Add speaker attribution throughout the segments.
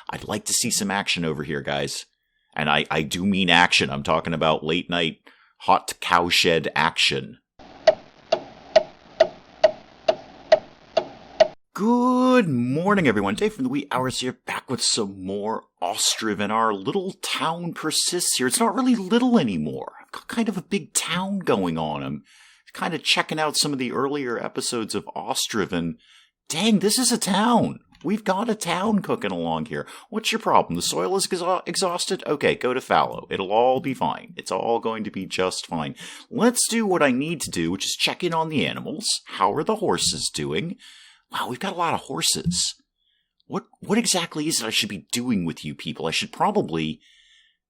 Speaker 1: I'd like to see some action over here, guys. And I do mean action. I'm talking about late night, hot cowshed action. Good morning, everyone. Dave from the wee hours here, back with some more Ostriv, and our little town persists here. It's not really little anymore. I've got kind of a big town going on. I'm kind of checking out some of the earlier episodes of Ostriv, and dang, this is a town. We've got a town cooking along here. What's your problem? The soil is exhausted? Okay, go to fallow. It'll all be fine. It's all going to be just fine. Let's do what I need to do, which is check in on the animals. How are the horses doing? Wow, we've got a lot of horses. What exactly is it I should be doing with you people? I should probably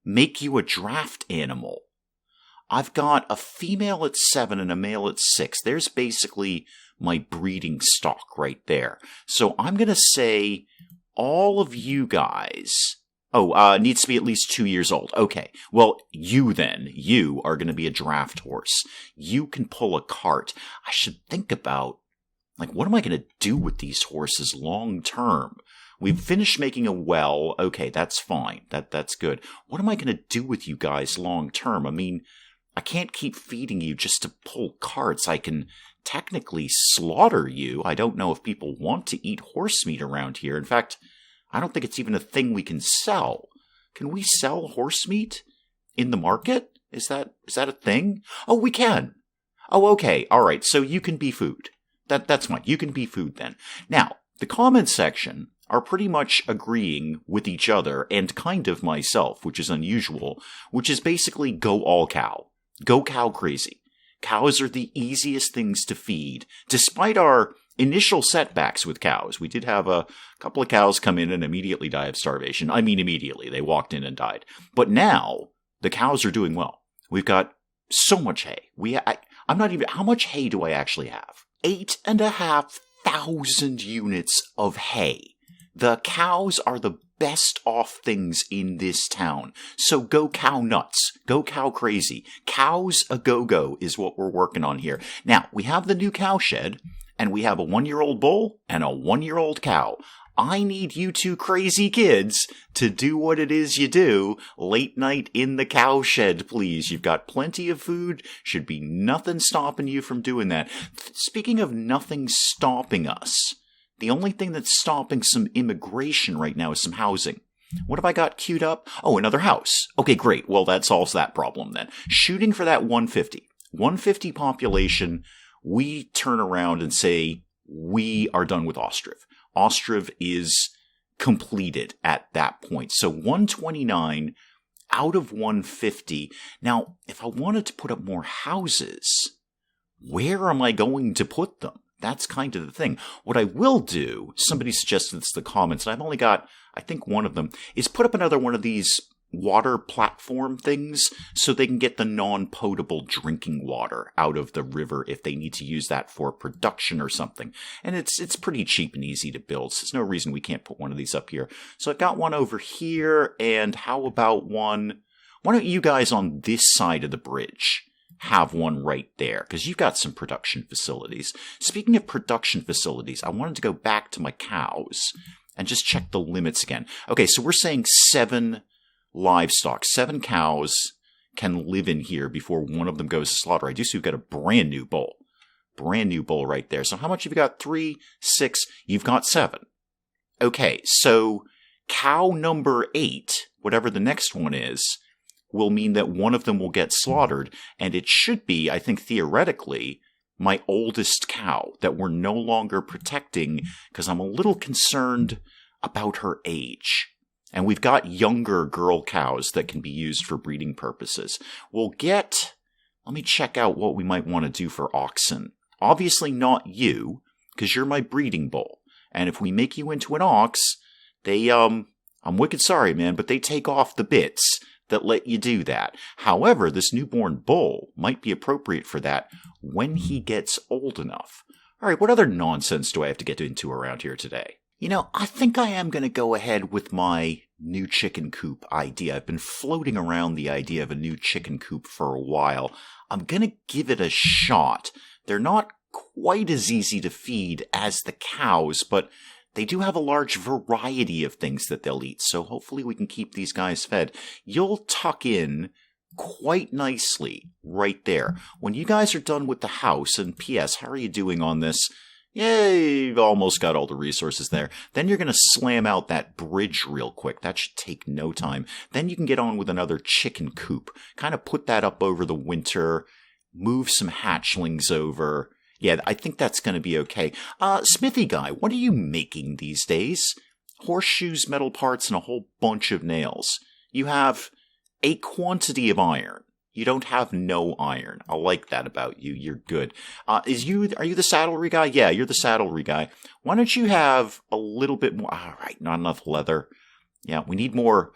Speaker 1: make you a draft animal. I've got a female at 7 and a male at 6. There's basically my breeding stock right there. So I'm going to say all of you guys... needs to be at least 2 years old. Okay, well, you are going to be a draft horse. You can pull a cart. I should think about, what am I going to do with these horses long term? We've finished making a well. Okay, that's fine. That's good. What am I going to do with you guys long term? I mean, I can't keep feeding you just to pull carts. I can technically slaughter you. I don't know if people want to eat horse meat around here. In fact, I don't think it's even a thing we can sell. Can we sell horse meat in the market? Is that a thing? Oh, we can. Oh, okay. All right. So you can be food. That's fine. You can be food then. Now, the comments section are pretty much agreeing with each other and kind of myself, which is unusual, which is basically go all cow. Go cow crazy. Cows are the easiest things to feed, despite our initial setbacks with cows. We did have a couple of cows come in and immediately die of starvation. I mean, immediately. They walked in and died. But now, the cows are doing well. We've got so much hay. I'm not even... How much hay do I actually have? 8,500 units of hay. The cows are the best off things in this town. So go cow nuts. Go cow crazy. Cows a go-go is what we're working on here. Now, we have the new cowshed, and we have a 1-year-old bull and a 1-year-old cow. I need you two crazy kids to do what it is you do late night in the cowshed, please. You've got plenty of food. Should be nothing stopping you from doing that. Speaking of nothing stopping us, the only thing that's stopping some immigration right now is some housing. What have I got queued up? Oh, another house. Okay, great. Well, that solves that problem then. Shooting for that 150. 150 population, we turn around and say, we are done with Ostriv. Ostriv is completed at that point. So 129 out of 150. Now, if I wanted to put up more houses, where am I going to put them? That's kind of the thing. What I will do, somebody suggested this in the comments, and I've only got, I think, one of them, is put up another one of these water platform things so they can get the non-potable drinking water out of the river if they need to use that for production or something. And it's pretty cheap and easy to build, so there's no reason we can't put one of these up here. So I've got one over here, and how about one... Why don't you guys on this side of the bridge have one right there? Because you've got some production facilities. Speaking of production facilities, I wanted to go back to my cows and just check the limits again. Okay, so we're saying 7 livestock, 7 cows can live in here before one of them goes to slaughter. I do see we've got a brand new bull. Brand new bull right there. So how much have you got? 3, 6, you've got 7. Okay, so cow number 8, whatever the next one is, will mean that one of them will get slaughtered, and it should be, I think theoretically, my oldest cow that we're no longer protecting because I'm a little concerned about her age. And we've got younger girl cows that can be used for breeding purposes. Let me check out what we might want to do for oxen. Obviously not you, because you're my breeding bull. And if we make you into an ox, I'm wicked sorry, man, but they take off the bits that let you do that. However, this newborn bull might be appropriate for that when he gets old enough. All right, what other nonsense do I have to get into around here today? I think I am going to go ahead with my new chicken coop idea. I've been floating around the idea of a new chicken coop for a while. I'm going to give it a shot. They're not quite as easy to feed as the cows, but they do have a large variety of things that they'll eat, so hopefully we can keep these guys fed. You'll tuck in quite nicely right there. When you guys are done with the house, and P.S., how are you doing on this? Yay, you've almost got all the resources there. Then you're going to slam out that bridge real quick. That should take no time. Then you can get on with another chicken coop. Kind of put that up over the winter, move some hatchlings over. Yeah, I think that's going to be okay. Smithy guy, what are you making these days? Horseshoes, metal parts, and a whole bunch of nails. You have a quantity of iron. You don't have no iron. I like that about you. You're good. Are you the saddlery guy? Yeah, you're the saddlery guy. Why don't you have a little bit more? All right, not enough leather. Yeah, we need more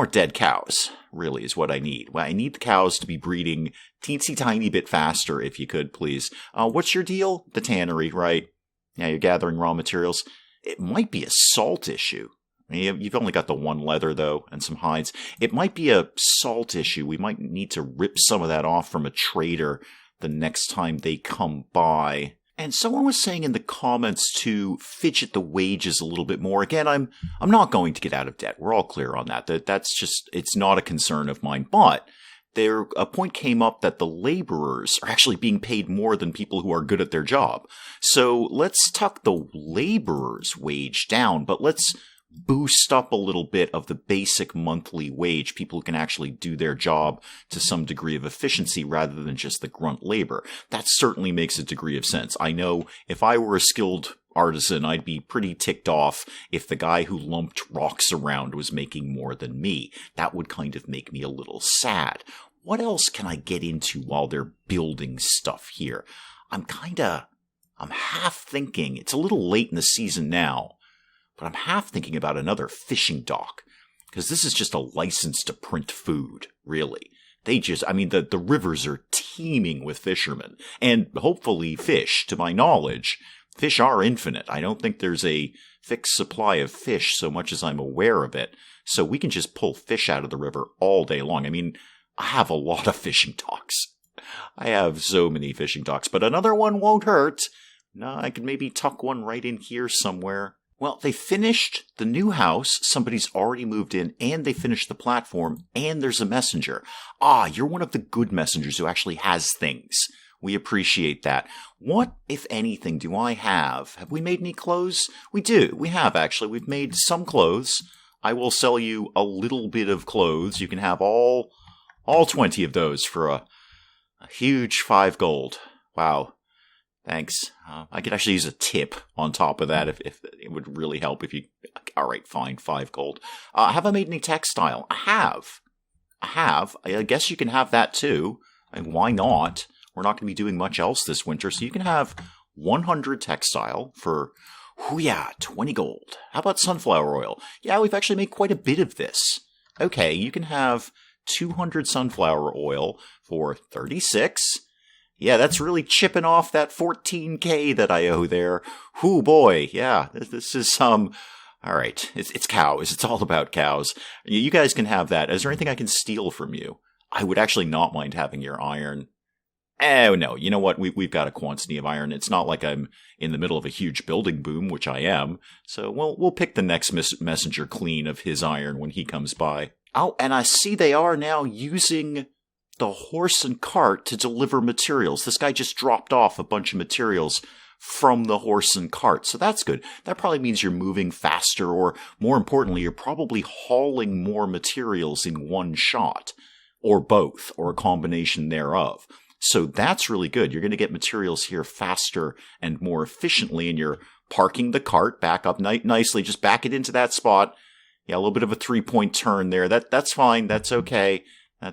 Speaker 1: dead cows, really, is what I need. Well, I need the cows to be breeding teensy tiny bit faster, if you could, please. What's your deal? The tannery, right? Yeah, you're gathering raw materials. It might be a salt issue. You've only got the one leather, though, and some hides. It might be a salt issue. We might need to rip some of that off from a trader the next time they come by. And someone was saying in the comments to fidget the wages a little bit more. Again, I'm not going to get out of debt. We're all clear on that. That's just, it's not a concern of mine. But a point came up that the laborers are actually being paid more than people who are good at their job. So let's tuck the laborers' wage down, but let's boost up a little bit of the basic monthly wage, people who can actually do their job to some degree of efficiency rather than just the grunt labor. That certainly makes a degree of sense. I know if I were a skilled artisan, I'd be pretty ticked off if the guy who lumped rocks around was making more than me. That would kind of make me a little sad. What else can I get into while they're building stuff here? I'm half thinking, it's a little late in the season now, but I'm half thinking about another fishing dock, because this is just a license to print food, really. The rivers are teeming with fishermen, and hopefully fish, to my knowledge. Fish are infinite. I don't think there's a fixed supply of fish so much as I'm aware of it, so we can just pull fish out of the river all day long. I have a lot of fishing docks. I have so many fishing docks, but another one won't hurt. No, I could maybe tuck one right in here somewhere. Well, they finished the new house, somebody's already moved in, and they finished the platform, and there's a messenger. You're one of the good messengers who actually has things. We appreciate that. What, if anything, do I have? Have we made any clothes? We do. We have, actually. We've made some clothes. I will sell you a little bit of clothes. You can have all 20 of those for a huge 5 gold. Wow. Thanks. I could actually use a tip on top of that if it would really help if you... All right, fine, 5 gold. Have I made any textile? I have. I guess you can have that too. Why not? We're not going to be doing much else this winter, so you can have 100 textile for, 20 gold. How about sunflower oil? Yeah, we've actually made quite a bit of this. Okay, you can have 200 sunflower oil for 36. Yeah, that's really chipping off that 14k that I owe there. Whoo boy, yeah, this is all right, it's cows. It's all about cows. You guys can have that. Is there anything I can steal from you? I would actually not mind having your iron. Oh no, you know what? We've got a quantity of iron. It's not like I'm in the middle of a huge building boom, which I am. So we'll pick the next messenger clean of his iron when he comes by. Oh, and I see they are now using the horse and cart to deliver materials. This guy just dropped off a bunch of materials from the horse and cart, so that's good. That probably means you're moving faster, or more importantly, you're probably hauling more materials in one shot, or both, or a combination thereof. So that's really good. You're going to get materials here faster and more efficiently, and you're parking the cart back up nicely. Just back it into that spot. Yeah, a little bit of a 3-point turn there. That's fine. That's okay.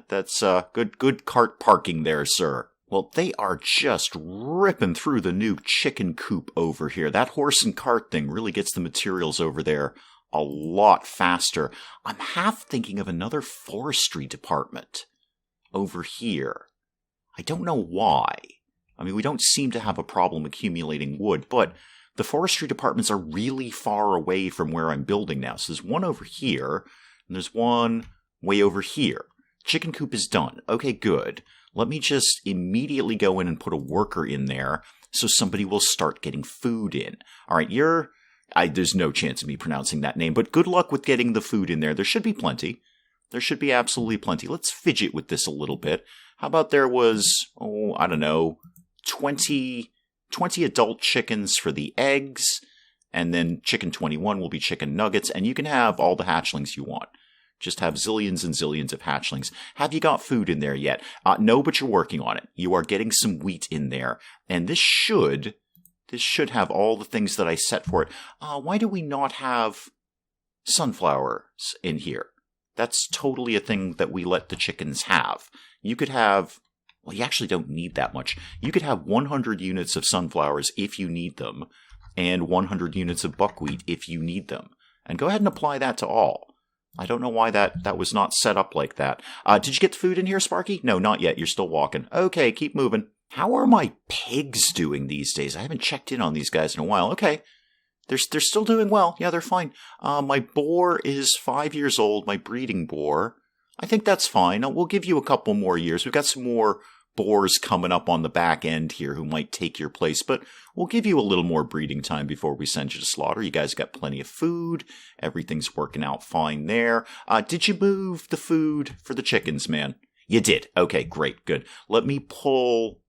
Speaker 1: That's good cart parking there, sir. Well, they are just ripping through the new chicken coop over here. That horse and cart thing really gets the materials over there a lot faster. I'm half thinking of another forestry department over here. I don't know why. We don't seem to have a problem accumulating wood, but the forestry departments are really far away from where I'm building now. So there's one over here, and there's one way over here. Chicken coop is done. Okay, good. Let me just immediately go in and put a worker in there so somebody will start getting food in. All right, you're There's no chance of me pronouncing that name, but good luck with getting the food in there. There should be plenty. There should be absolutely plenty. Let's fidget with this a little bit. How about there was, I don't know, 20 adult chickens for the eggs, and then chicken 21 will be chicken nuggets, and you can have all the hatchlings you want. Just have zillions and zillions of hatchlings. Have you got food in there yet? No, but you're working on it. You are getting some wheat in there, and this should have all the things that I set for it. Why do we not have sunflowers in here? That's totally a thing that we let the chickens have. You could have, well, you actually don't need that much. You could have 100 units of sunflowers if you need them, and 100 units of buckwheat if you need them. And go ahead and apply that to all. I don't know why that was not set up like that. Did you get the food in here, Sparky? No, not yet. You're still walking. Okay, keep moving. How are my pigs doing these days? I haven't checked in on these guys in a while. Okay. They're still doing well. Yeah, they're fine. My boar is 5 years old, my breeding boar. I think that's fine. We'll give you a couple more years. We've got some more boars coming up on the back end here who might take your place, but we'll give you a little more breeding time before we send you to slaughter. You guys got plenty of food. Everything's working out fine there. Did you move the food for the chickens, man? You did. Okay, great, good. Let me pull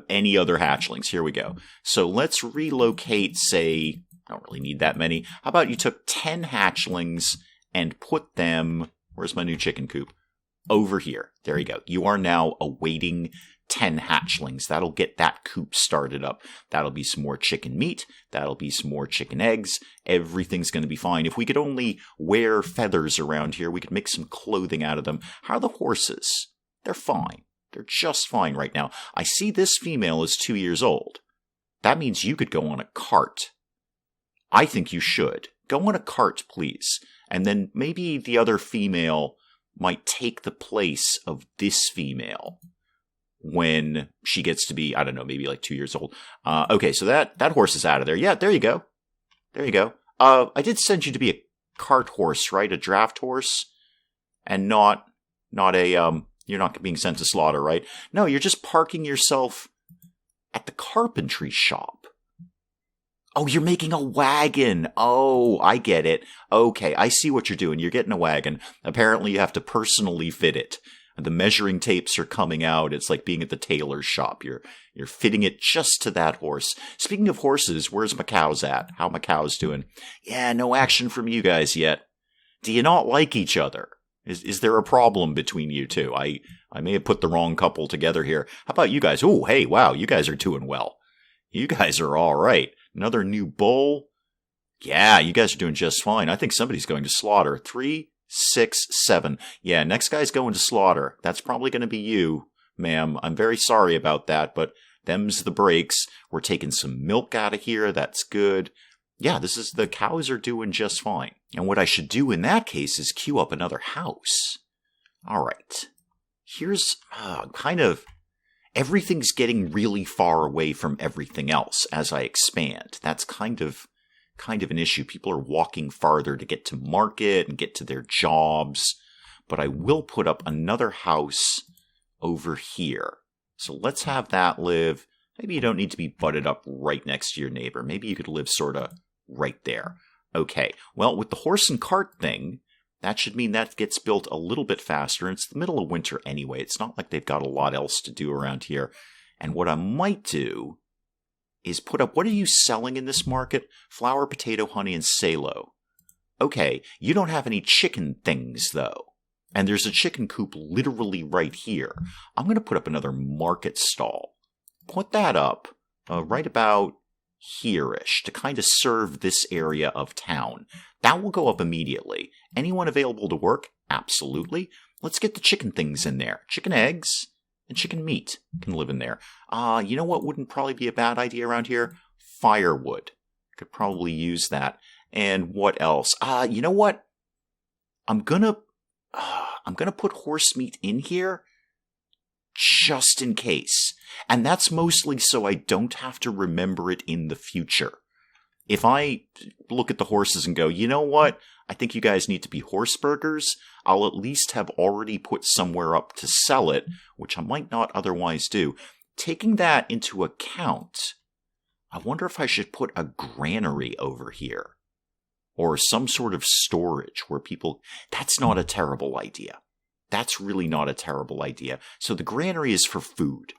Speaker 1: any other hatchlings. Here we go. So let's relocate, say, I don't really need that many. How about you took 10 hatchlings and put them, where's my new chicken coop? Over here. There you go. You are now awaiting 10 hatchlings. That'll get that coop started up. That'll be some more chicken meat. That'll be some more chicken eggs. Everything's going to be fine. If we could only wear feathers around here, we could make some clothing out of them. How are the horses? They're fine. They're just fine right now. I see this female is 2 years old. That means you could go on a cart. I think you should. Go on a cart, please. And then maybe the other female might take the place of this female when she gets to be, I don't know, maybe like 2 years old. Okay, so that horse is out of there. Yeah, there you go. There you go. I did send you to be a cart horse, right? A draft horse? And not a, you're not being sent to slaughter, right? No, you're just parking yourself at the carpentry shop. Oh, you're making a wagon. Oh, I get it. Okay, I see what you're doing. You're getting a wagon. Apparently you have to personally fit it. The measuring tapes are coming out. It's like being at the tailor's shop. You're fitting it just to that horse. Speaking of horses, where's my cows at? How my cows doing? Yeah, no action from you guys yet. Do you not like each other? Is there a problem between you two? I may have put the wrong couple together here. How about you guys? Oh, hey, wow, you guys are doing well. You guys are all right. Another new bull. Yeah, you guys are doing just fine. I think somebody's going to slaughter. 3, 6, 7. Yeah, next guy's going to slaughter. That's probably going to be you, ma'am. I'm very sorry about that, but them's the breaks. We're taking some milk out of here. That's good. Yeah, the cows are doing just fine. And what I should do in that case is queue up another house. All right. Here's everything's getting really far away from everything else as I expand. That's kind of an issue. People are walking farther to get to market and get to their jobs. But I will put up another house over here. So let's have that live. Maybe you don't need to be butted up right next to your neighbor. Maybe you could live sort of right there. Okay, well, with the horse and cart thing, that should mean that gets built a little bit faster. It's the middle of winter anyway. It's not like they've got a lot else to do around here. And what I might do is put up, what are you selling in this market? Flour, potato, honey, and salo. Okay, you don't have any chicken things, though. And there's a chicken coop literally right here. I'm going to put up another market stall. Put that up right about here-ish to kind of serve this area of town. That will go up immediately. Anyone available to work? Absolutely. Let's get the chicken things in there. Chicken eggs and chicken meat can live in there. You know what wouldn't probably be a bad idea around here? Firewood. Could probably use that. And what else? You know what? I'm gonna put horse meat in here just in case. And that's mostly so I don't have to remember it in the future. If I look at the horses and go, you know what? I think you guys need to be horse burgers. I'll at least have already put somewhere up to sell it, which I might not otherwise do. Taking that into account, I wonder if I should put a granary over here. or some sort of storage where people... That's not a terrible idea. That's really not a terrible idea. So the granary is for food.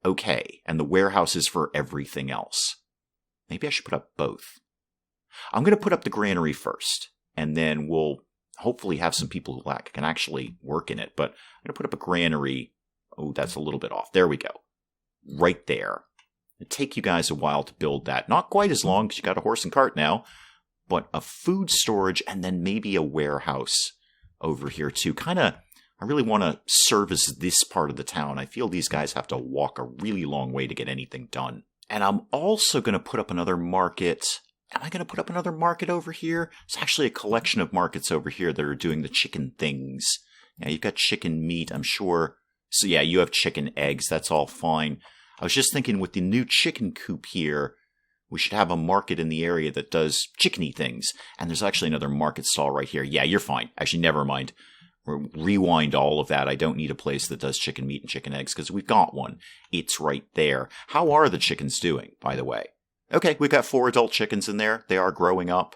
Speaker 1: Okay, and the warehouse is for everything else. Maybe I should put up both. I'm going to put up the granary first, and then we'll hopefully have some people who can actually work in it. But I'm going to put up a granary. Oh, that's a little bit off. There we go. Right there. It'll take you guys a while to build that. Not quite as long because you got a horse and cart now, but a food storage and then maybe a warehouse over here too. I really want to service this part of the town. I feel these guys have to walk a really long way to get anything done. And I'm also going to put up another market. Am I going to put up another market over here? It's actually a collection of markets over here that are doing the chicken things. Yeah, you've got chicken meat, I'm sure. So yeah, you have chicken eggs. That's all fine. I was just thinking with the new chicken coop here, we should have a market in the area that does chickeny things. And there's actually another market stall right here. Yeah, you're fine. Actually, never mind. Rewind all of that. I don't need a place that does chicken meat and chicken eggs because we've got one. It's right there. How are the chickens doing, by the way? Okay, we've got 4 adult chickens in there. They are growing up.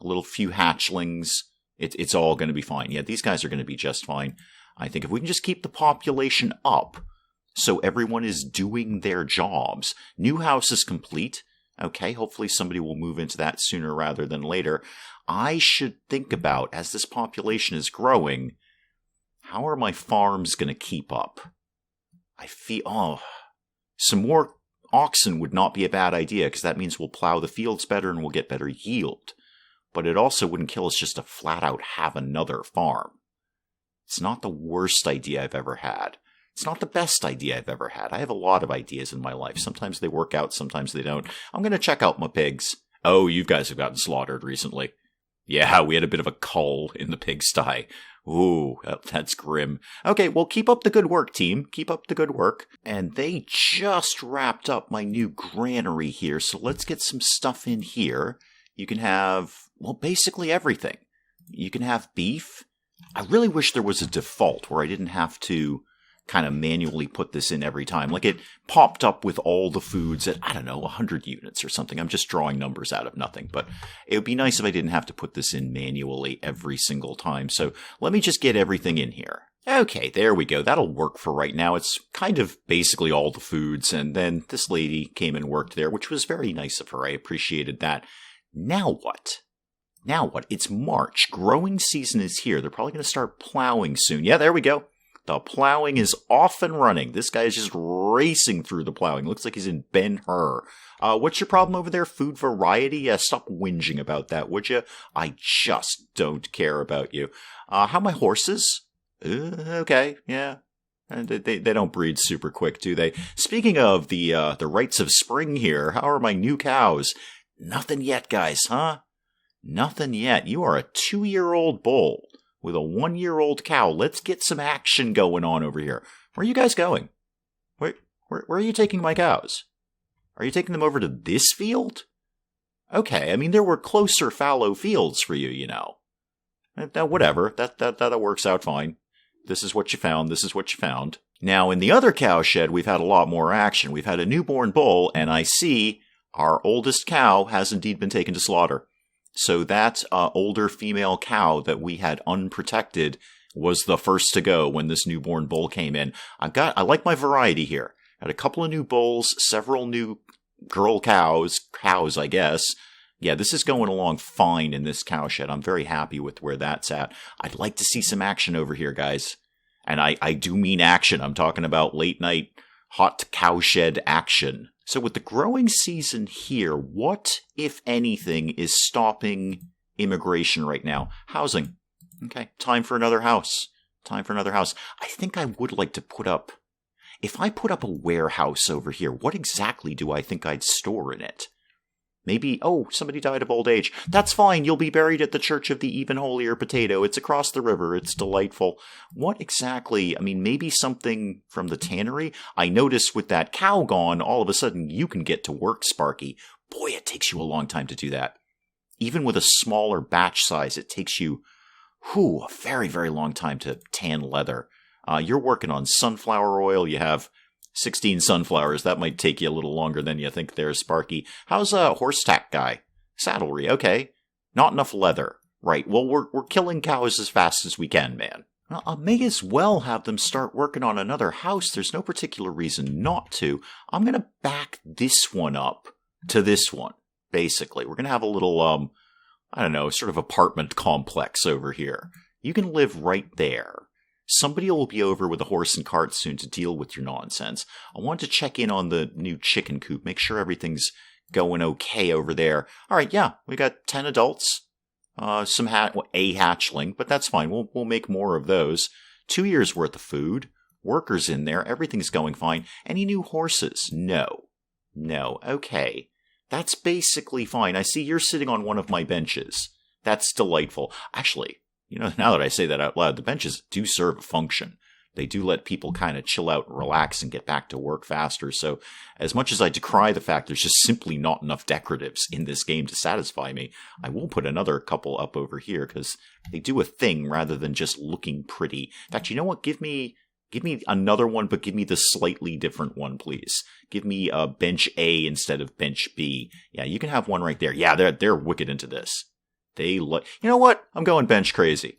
Speaker 1: A little few hatchlings. It's all going to be fine. Yeah, these guys are going to be just fine. I think if we can just keep the population up so everyone is doing their jobs. New house is complete. Okay, hopefully somebody will move into that sooner rather than later. I should think about, as this population is growing, how are my farms going to keep up? I feel, some more oxen would not be a bad idea, because that means we'll plow the fields better and we'll get better yield. But it also wouldn't kill us just to flat out have another farm. It's not the worst idea I've ever had. It's not the best idea I've ever had. I have a lot of ideas in my life. Sometimes they work out, sometimes they don't. I'm going to check out my pigs. Oh, you guys have gotten slaughtered recently. Yeah, we had a bit of a cull in the pigsty. Ooh, that's grim. Okay, well, keep up the good work, team. Keep up the good work. And they just wrapped up my new granary here, so let's get some stuff in here. You can have, well, basically everything. You can have beef. I really wish there was a default where I didn't have to kind of manually put this in every time. Like it popped up with all the foods at, I don't know, 100 units or something. I'm just drawing numbers out of nothing. But it would be nice if I didn't have to put this in manually every single time. So let me just get everything in here. Okay, there we go. That'll work for right now. It's kind of basically all the foods. And then this lady came and worked there, which was very nice of her. I appreciated that. Now what? Now what? It's March. Growing season is here. They're probably going to start plowing soon. Yeah, there we go. The plowing is off and running. This guy is just racing through the plowing. Looks like he's in Ben-Hur. What's your problem over there? Food variety? Stop whinging about that, would you? I just don't care about you. How are my horses? Okay, yeah. They don't breed super quick, do they? Speaking of the rites of spring here, how are my new cows? Nothing yet, guys, huh? Nothing yet. You are a 2-year-old bull with a 1-year-old cow. Let's get some action going on over here. Where are you guys going? Where are you taking my cows? Are you taking them over to this field? Okay, I mean, there were closer fallow fields for you, you know. Now, whatever. That works out fine. This is what you found. This is what you found. Now, in the other cow shed, we've had a lot more action. We've had a newborn bull, and I see our oldest cow has indeed been taken to slaughter. So that older female cow that we had unprotected was the first to go when this newborn bull came in. I like my variety here. Got a couple of new bulls, several new girl cows, I guess. Yeah, this is going along fine in this cow shed. I'm very happy with where that's at. I'd like to see some action over here, guys. And I do mean action. I'm talking about late night hot cowshed action. So with the growing season here, what, if anything, is stopping immigration right now? Housing. Okay, time for another house. Time for another house. I think I would like to put up... If I put up a warehouse over here, what exactly do I think I'd store in it? Maybe, oh, somebody died of old age. That's fine, you'll be buried at the Church of the Even Holier Potato. It's across the river, it's delightful. What exactly, I mean, maybe something from the tannery? I noticed with that cow gone, all of a sudden you can get to work, Sparky. Boy, it takes you a long time to do that. Even with a smaller batch size, it takes you, a very, very long time to tan leather. You're working on sunflower oil, you have 16 sunflowers. That might take you a little longer than you think there, Sparky. How's a horse tack guy? Saddlery, okay. Not enough leather. Right, well, we're killing cows as fast as we can, man. Well, I may as well have them start working on another house. There's no particular reason not to. I'm going to back this one up to this one, basically. We're going to have a little, I don't know, sort of apartment complex over here. You can live right there. Somebody will be over with a horse and cart soon to deal with your nonsense. I wanted to check in on the new chicken coop, make sure everything's going okay over there. All right, yeah, we got 10 adults. A hatchling, but that's fine. We'll make more of those. 2 years worth of food. Workers in there. Everything's going fine. Any new horses? No. Okay. That's basically fine. I see you're sitting on one of my benches. That's delightful. Actually, now that I say that out loud, the benches do serve a function. They do let people kind of chill out and relax and get back to work faster. So as much as I decry the fact there's just simply not enough decoratives in this game to satisfy me, I will put another couple up over here because they do a thing rather than just looking pretty. In fact, you know what? Give me another one, but give me the slightly different one, please. Give me bench A instead of bench B. Yeah, you can have one right there. Yeah, they're wicked into this. You know what? I'm going bench crazy.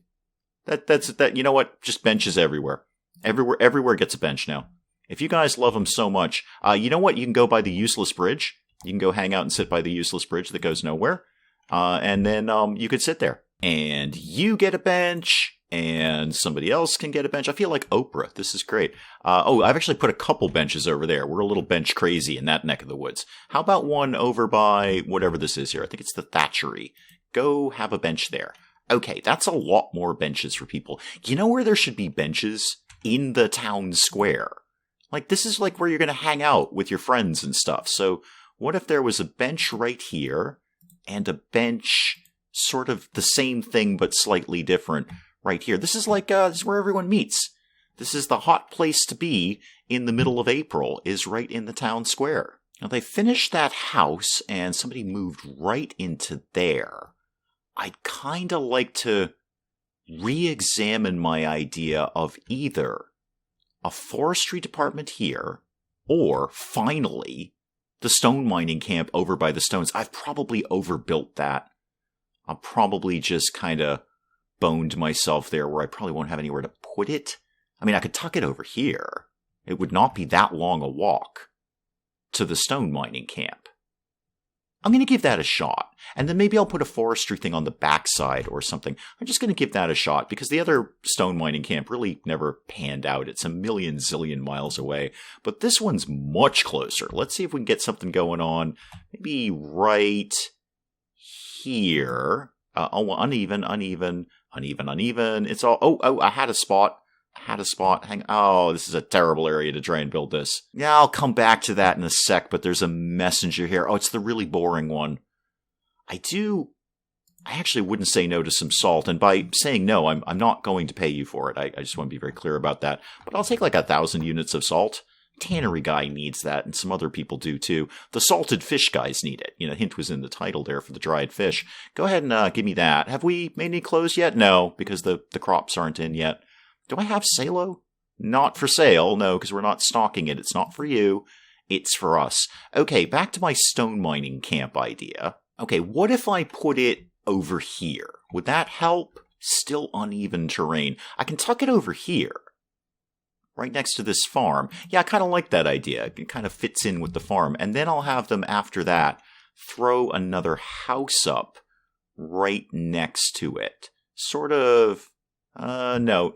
Speaker 1: That's you know what? Just benches everywhere. Everywhere gets a bench now. If you guys love them so much, you know what? You can go by the useless bridge. You can go hang out and sit by the useless bridge that goes nowhere. And then you could sit there. And you get a bench, and somebody else can get a bench. I feel like Oprah. This is great. I've actually put a couple benches over there. We're a little bench crazy in that neck of the woods. How about one over by whatever this is here? I think it's the Thatchery. Go have a bench there. Okay, that's a lot more benches for people. You know where there should be benches? In the town square. Like, this is like where you're going to hang out with your friends and stuff. So what if there was a bench right here and a bench sort of the same thing but slightly different right here? This is like, this is where everyone meets. This is the hot place to be in the middle of April, is right in the town square. Now, they finished that house and somebody moved right into there. I'd kind of like to re-examine my idea of either a forestry department here or, finally, the stone mining camp over by the stones. I've probably overbuilt that. I'm probably just kind of boned myself there where I probably won't have anywhere to put it. I mean, I could tuck it over here. It would not be that long a walk to the stone mining camp. I'm going to give that a shot. And then maybe I'll put a forestry thing on the backside or something. I'm just going to give that a shot because the other stone mining camp really never panned out. It's a million zillion miles away. But this one's much closer. Let's see if we can get something going on. Maybe right here. Uneven. It's all, I had a spot. This is a terrible area to try and build this. Yeah, I'll come back to that in a sec, but there's a messenger here. Oh, it's the really boring one. I actually wouldn't say no to some salt, and by saying no, I'm not going to pay you for it. I just want to be very clear about that. But I'll take like 1,000 units of salt. Tannery guy needs that, and some other people do too. The salted fish guys need it. Hint was in the title there for the dried fish. Go ahead and give me that. Have we made any clothes yet? No, because the crops aren't in yet. Do I have Salo? Not for sale, no, because we're not stocking it. It's not for you. It's for us. Okay, back to my stone mining camp idea. Okay, what if I put it over here? Would that help? Still uneven terrain. I can tuck it over here, right next to this farm. Yeah, I kind of like that idea. It kind of fits in with the farm. And then I'll have them, after that, throw another house up right next to it. Sort of... No.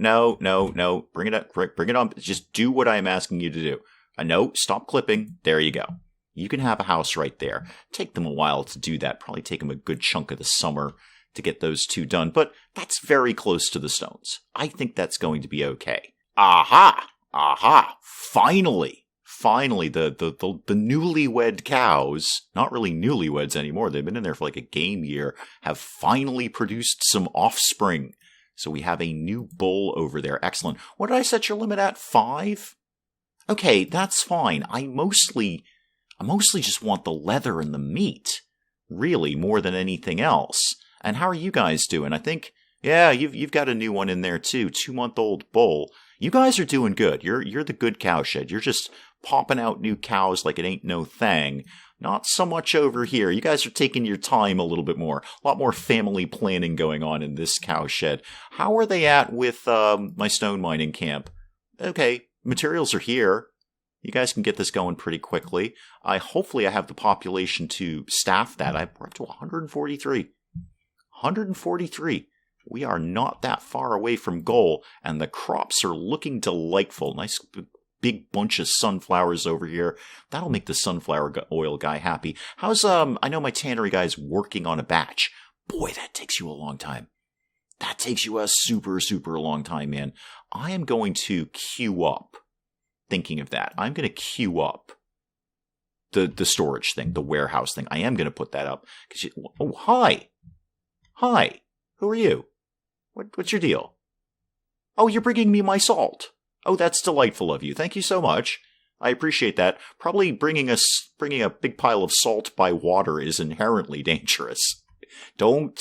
Speaker 1: Bring it on. Just do what I'm asking you to do. No, stop clipping. There you go. You can have a house right there. Take them a while to do that. Probably take them a good chunk of the summer to get those two done. But that's very close to the stones. I think that's going to be okay. Aha! Finally, the newlywed cows, not really newlyweds anymore. They've been in there for like a game year, have finally produced some offspring. So we have a new bull over there. Excellent. What did I set your limit at? 5? Okay, that's fine. I mostly just want the leather and the meat, really, more than anything else. And how are you guys doing? I think, yeah, you've got a new one in there too. 2-month-old bull. You guys are doing good. You're the good cowshed. You're just popping out new cows like it ain't no thing. Not so much over here. You guys are taking your time a little bit more. A lot more family planning going on in this cowshed. How are they at with my stone mining camp? Okay, materials are here. You guys can get this going pretty quickly. Hopefully I have the population to staff that. We're up to 143. 143. We are not that far away from goal, and the crops are looking delightful. Nice big bunch of sunflowers over here. That'll make the sunflower oil guy happy. How's, I know my tannery guy's working on a batch. Boy, that takes you a long time. That takes you a super, super long time, man. I am going to queue up. Thinking of that. I'm going to queue up the storage thing, the warehouse thing. I am going to put that up. Oh, hi. Hi. Who are you? What's your deal? Oh, you're bringing me my salt. Oh, that's delightful of you. Thank you so much. I appreciate that. Probably bringing a big pile of salt by water is inherently dangerous. Don't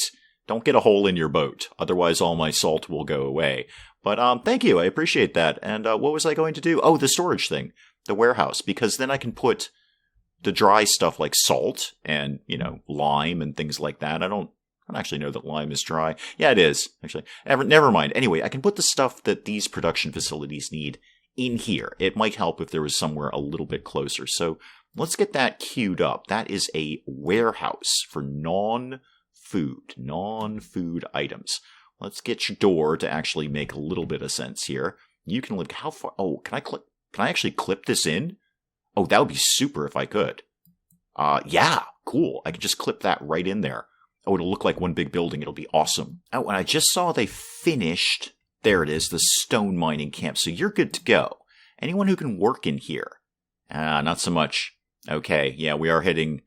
Speaker 1: get a hole in your boat. Otherwise, all my salt will go away. But thank you. I appreciate that. And what was I going to do? Oh, the storage thing. The warehouse. Because then I can put the dry stuff like salt and, lime and things like that. I don't actually know that lime is dry. Yeah, it is. Actually, never mind. Anyway, I can put the stuff that these production facilities need in here. It might help if there was somewhere a little bit closer. So let's get that queued up. That is a warehouse for non-food items. Let's get your door to actually make a little bit of sense here. You can live. How far? Oh, can I actually clip this in? Oh, that would be super if I could. Yeah, cool. I could just clip that right in there. Oh, it'll look like one big building. It'll be awesome. Oh, and I just saw they finished. There it is, the stone mining camp. So you're good to go. Anyone who can work in here? Not so much. Okay, yeah, we are hitting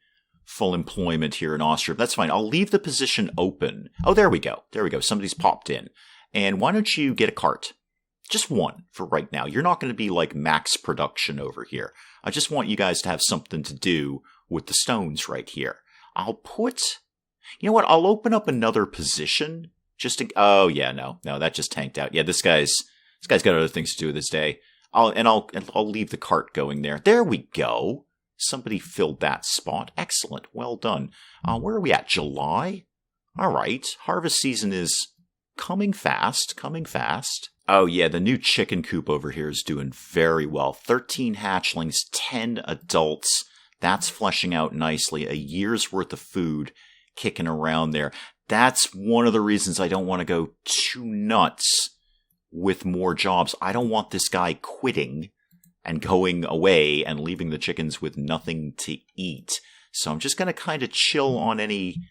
Speaker 1: full employment here in Ostriv. That's fine. I'll leave the position open. Oh, there we go. There we go. Somebody's popped in. And why don't you get a cart? Just one for right now. You're not going to be like max production over here. I just want you guys to have something to do with the stones right here. I'll put... You know what? I'll open up another position just to... Oh, yeah, no, that just tanked out. Yeah, this guy's got other things to do with his day. I'll leave the cart going there. There we go. Somebody filled that spot. Excellent. Well done. Where are we at? July? All right. Harvest season is coming fast. Oh, yeah. The new chicken coop over here is doing very well. 13 hatchlings, 10 adults. That's fleshing out nicely. A year's worth of food kicking around there. That's one of the reasons I don't want to go too nuts with more jobs. I don't want this guy quitting and going away and leaving the chickens with nothing to eat. So I'm just going to kind of chill on any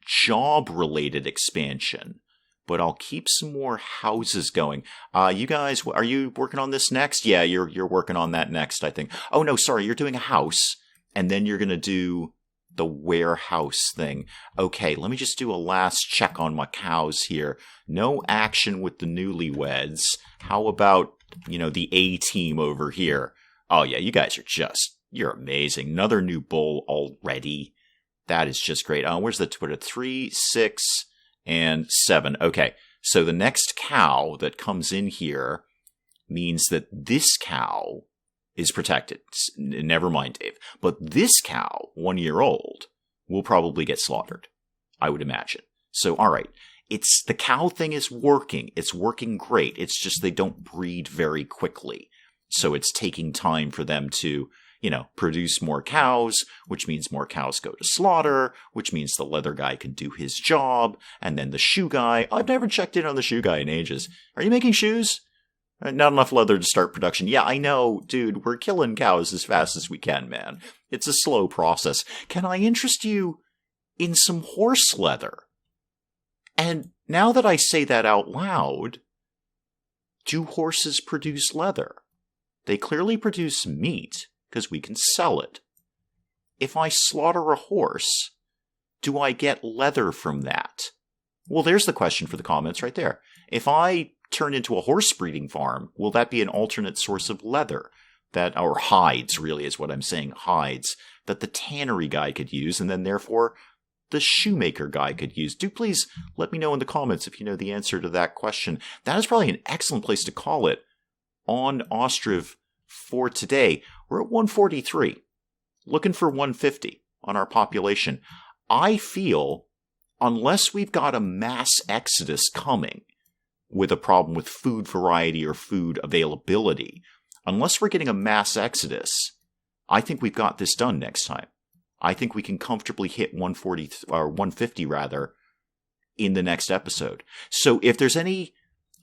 Speaker 1: job-related expansion. But I'll keep some more houses going. You guys, are you working on this next? Yeah, you're working on that next, I think. Oh, no, sorry, you're doing a house. And then you're going to do the warehouse thing. Okay, let me just do a last check on my cows here. No action with the newlyweds. How about... the A team over here. Oh yeah, you guys are you're amazing. Another new bull already. That is just great. Where's the Twitter? 3, 6, and 7. Okay, so the next cow that comes in here means that this cow is protected. Never mind, Dave. But this cow, 1 year old, will probably get slaughtered, I would imagine. So, all right. The cow thing is working. It's working great. It's just they don't breed very quickly. So it's taking time for them to, produce more cows, which means more cows go to slaughter, which means the leather guy can do his job, and then the shoe guy. I've never checked in on the shoe guy in ages. Are you making shoes? Not enough leather to start production. Yeah, I know, dude, we're killing cows as fast as we can, man. It's a slow process. Can I interest you in some horse leather? And now that I say that out loud, do horses produce leather? They clearly produce meat, because we can sell it. If I slaughter a horse, do I get leather from that? Well, there's the question for the comments right there. If I turn into a horse breeding farm, will that be an alternate source of leather? Or hides, really, is what I'm saying, hides, that the tannery guy could use, and then therefore the shoemaker guy could use. Do please let me know in the comments if you know the answer to that question. That is probably an excellent place to call it on Ostriv for today. We're at 143, looking for 150. on our population. I feel, unless we've got a mass exodus coming with a problem with food variety or food availability, unless we're getting a mass exodus, I think we've got this done next time. I think we can comfortably hit 140 or 150 rather in the next episode. So if there's any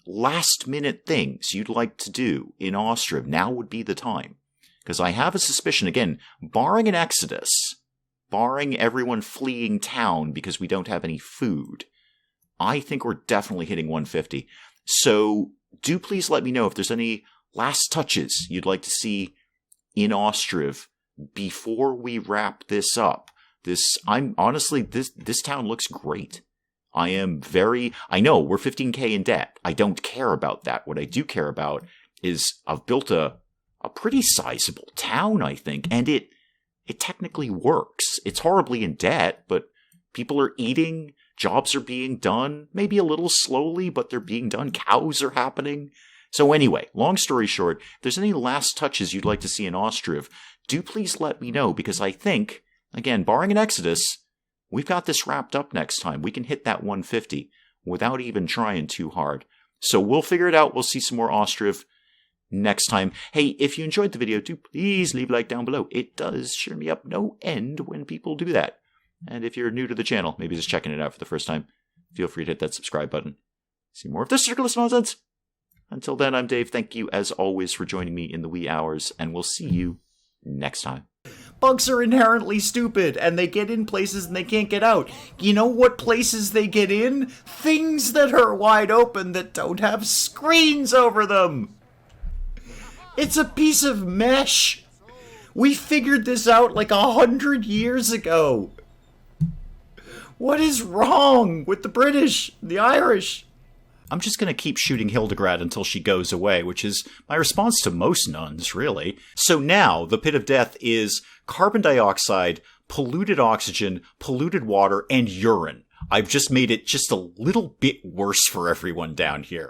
Speaker 1: last minute things you'd like to do in Ostriv, now would be the time. Because I have a suspicion, again, barring an exodus, barring everyone fleeing town because we don't have any food, I think we're definitely hitting 150. So do please let me know if there's any last touches you'd like to see in Ostriv before we wrap this up. This town looks great. I know we're 15K in debt. I don't care about that. What I do care about is I've built a pretty sizable town, I think, and it technically works. It's horribly in debt, but people are eating, jobs are being done, maybe a little slowly, but they're being done. Cows are happening. So anyway, long story short, if there's any last touches you'd like to see in Ostriv, do please let me know, because I think, again, barring an exodus, we've got this wrapped up next time. We can hit that 150 without even trying too hard. So we'll figure it out. We'll see some more Ostriv next time. Hey, if you enjoyed the video, do please leave a like down below. It does cheer me up no end when people do that. And if you're new to the channel, maybe just checking it out for the first time, feel free to hit that subscribe button. See more of this circleless nonsense. Until then, I'm Dave. Thank you, as always, for joining me in the wee hours, and we'll see you next time. Bugs are inherently stupid, and they get in places and they can't get out. You know what places they get in? Things that are wide open that don't have screens over them. It's a piece of mesh. We figured this out like 100 years ago. What is wrong with the British, the Irish? I'm just going to keep shooting Hildegrad until she goes away, which is my response to most nuns, really. So now, the pit of death is carbon dioxide, polluted oxygen, polluted water, and urine. I've just made it just a little bit worse for everyone down here.